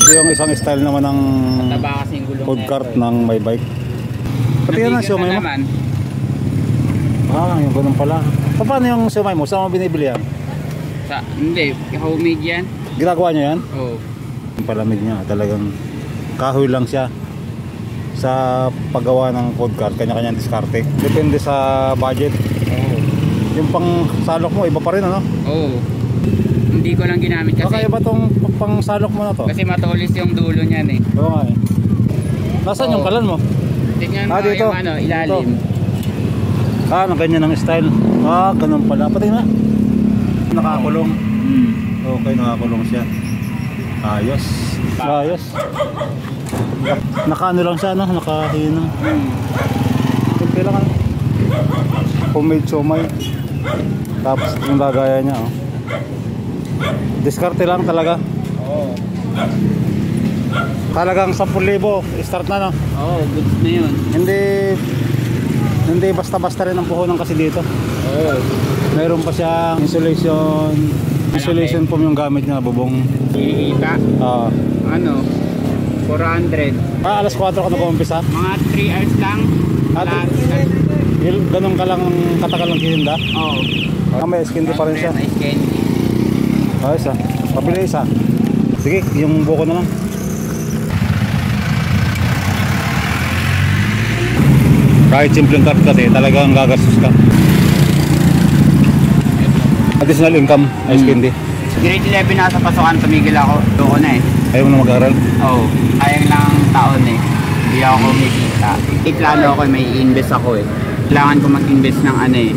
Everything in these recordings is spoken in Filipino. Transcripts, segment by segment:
Ito yung isang style naman ng food cart ng may bike. Pati yan ang siomay mo. Yung ganun pala. Paano yung siomay mo? Saan mo binibili yan? Hindi, homemade yan. Ginagawa nyo yan? Oo. Yung palamig niya, talagang kahoy lang siya. Sa paggawa ng food cart, kanya-kanyang diskarte. Depende sa budget. Oo. Yung pang salok mo, iba pa rin ano? Oo. Hindi ko lang ginamit kasi. Baka iba tong pang salok mo na to? Kasi matulis yung dulo niyan eh. Oo nga eh. Nasaan yung kalan mo? Tingnan mo dito. yung ano, ilalim. Ito. Ganyan ang style. Ganun pala. Pati na. Nakakulong. Okay, nakakulong siya. Ayos. Ayos. Nakaano lang siya, no? Nakahina. Simple lang ano. Homemade siomay. Tapos yung lagayan niya, oh. Diskarte lang talaga. Oo. Talagang 10,000 start na, no? Oo, goods na yun. Hindi basta-basta rin ang puhunan kasi dito. Oo. Mayroon pa siyang insulation foam yung gamit niya, bubong. Hihita? Ano? 400. Alas 4 ka nag-umpisa? Mga 3 hours lang. Ganun ka lang katagal ng kininda? Oo. May skin pa rin siya. May skin. Isa. Pabili isa. Sige, yung buko na lang. Kahit simpleng cart kasi talagang gagastos ka. Additional income, ice candy. Grade 11 na sa pasokan, tumigil ako. Doon ko na eh. Ayaw mo na mag-aral? Oo. Sayang lang taon eh. Hindi ako kumikita. Plano ako may i-invest ako eh. Kailangan ko mag-invest ng ano eh.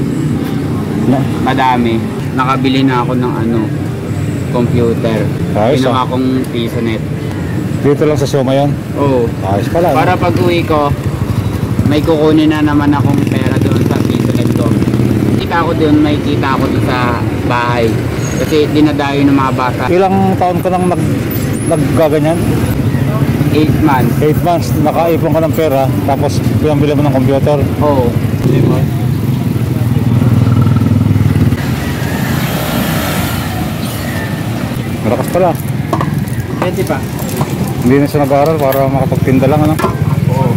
Madami. Nakabili na ako ng ano, computer. Ginawa akong PisoNet. Dito lang sa siomay yan? Oo. Ayos pala. Para pag uwi ko, may kukunin na naman akong pera doon sa PisoNet ko. Kita ko doon, may kita ako doon sa bahay. Kasi dinadayo ng mga bata. Ilang taon ka nang naggaganyan? 8 months. 8 months, nakaipon ka ng pera, tapos pinambili mo ng computer? Oo. Diba? Malakas pala. Pwede pa. Hindi na siya nag-aaral para makapagtinda lang, ano? Oo.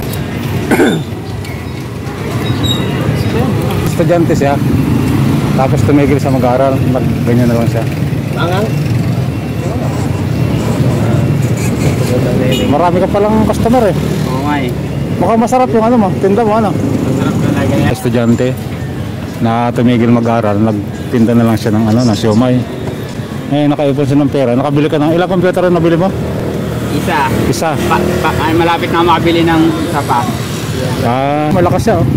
Estudyante siya. Tapos tumigil sa mag-aaral, ganyan na lang siya. Angang? Marami ka palang customer eh. Oo nga eh. Mukhang masarap yung ano mo, tinda mo ano? Masarap talaga yan. Estudyante na tumigil mag-aaral, nagtinda na lang siya ng ano, ng siomay. Nakaipon siya ng pera. Nakabili ka ng ilang computer na nabili mo? Isa. Malapit na makabili ng isa pa. Malakas siya oh.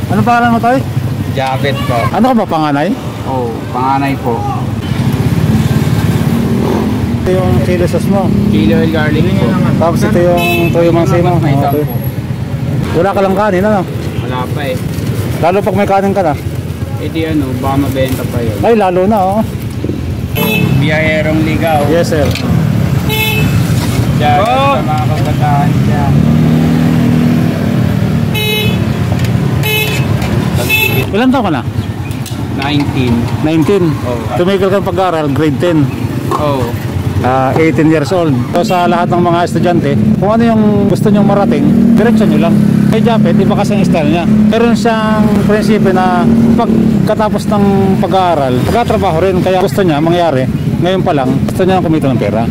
Ano pangalan mo tayo? Javed po. Ano ka ba, panganay? Oo, panganay po. Ito yung chili sauce mo. Chili oil garlic po. Tapos ito yung toyo mansino. Wala ka lang kanin, ano? Wala pa eh. Lalo pag may kanin ka na. Di ano, baka mabenta pa yun. Ay, lalo na oh. Biyahirong ligaw. Yes sir. Diyan, sa mga kabataan dyan. Ilan taon ka na? 19. 19? Oh. Tumigil ka pag-aaral, grade 10. Oo. 18 years old. So sa lahat ng mga estudyante, kung ano yung gusto nyong marating, diretso nyo lang. Kay Japet, iba kasi ang style niya. Meron siyang prinsipyo na pagkatapos ng pag-aaral, pagkatrabaho rin. Kaya gusto niya mangyari, ngayon pa lang, gusto niya kumita ng pera.